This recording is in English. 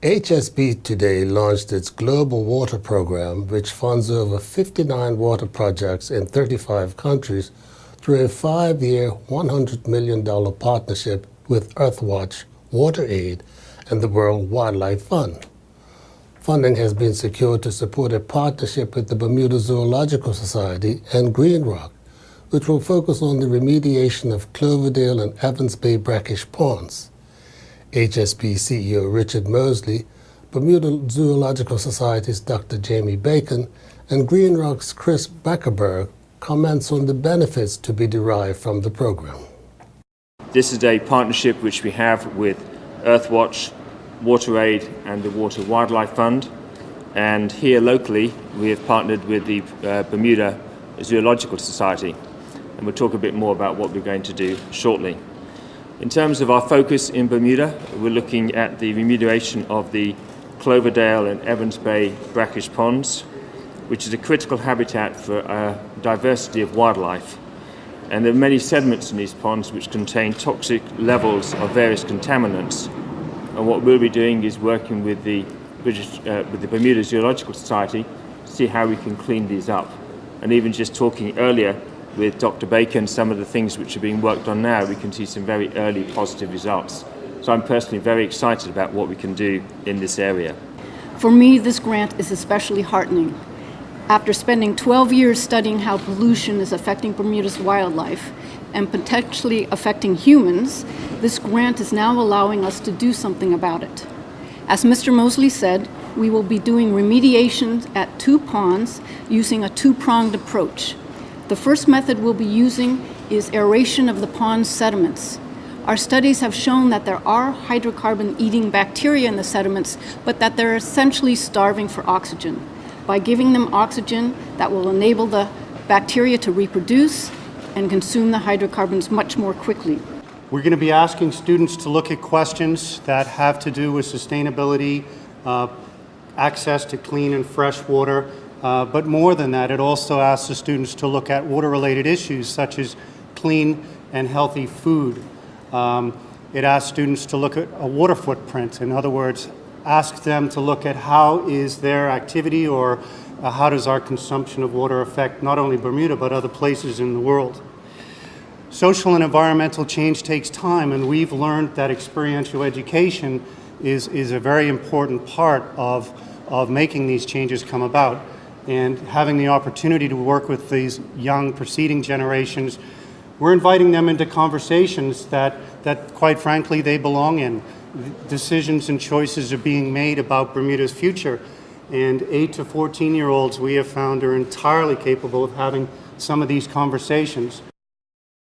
HSBC today launched its Global Water Program, which funds over 59 water projects in 35 countries through a 5-year, $100 million partnership with Earthwatch, WaterAid, and the World Wildlife Fund. Funding has been secured to support a partnership with the Bermuda Zoological Society and Green Rock, which will focus on the remediation of Cloverdale and Evans Bay brackish ponds. HSBC CEO Richard Mosley, Bermuda Zoological Society's Dr. Jamie Bacon, and Green Rock's Chris Beckerberg comments on the benefits to be derived from the program. This is a partnership which we have with Earthwatch, WaterAid and the Water Wildlife Fund, and here locally we have partnered with the Bermuda Zoological Society, and we'll talk a bit more about what we're going to do shortly. In terms of our focus in Bermuda, we're looking at the remediation of the Cloverdale and Evans Bay brackish ponds, which is a critical habitat for a diversity of wildlife. And there are many sediments in these ponds which contain toxic levels of various contaminants. And what we'll be doing is working with the Bermuda Zoological Society to see how we can clean these up. And even just talking earlier with Dr. Bacon, some of the things which are being worked on now, we can see some very early positive results. So I'm personally very excited about what we can do in this area. For me, this grant is especially heartening. After spending 12 years studying how pollution is affecting Bermuda's wildlife and potentially affecting humans, this grant is now allowing us to do something about it. As Mr. Mosley said, we will be doing remediation at 2 ponds using a 2-pronged approach. The first method we'll be using is aeration of the pond's sediments. Our studies have shown that there are hydrocarbon-eating bacteria in the sediments, but that they're essentially starving for oxygen. By giving them oxygen, that will enable the bacteria to reproduce and consume the hydrocarbons much more quickly. We're going to be asking students to look at questions that have to do with sustainability, access to clean and fresh water, but more than that, it also asks the students to look at water-related issues such as clean and healthy food. It asks students to look at a water footprint. In other words, ask them to look at how is their activity or how does our consumption of water affect not only Bermuda but other places in the world. Social and environmental change takes time, and we've learned that experiential education is a very important part of making these changes come about. And having the opportunity to work with these young preceding generations, we're inviting them into conversations that quite frankly they belong in. Decisions and choices are being made about Bermuda's future, and 8 to 14-year-olds we have found are entirely capable of having some of these conversations.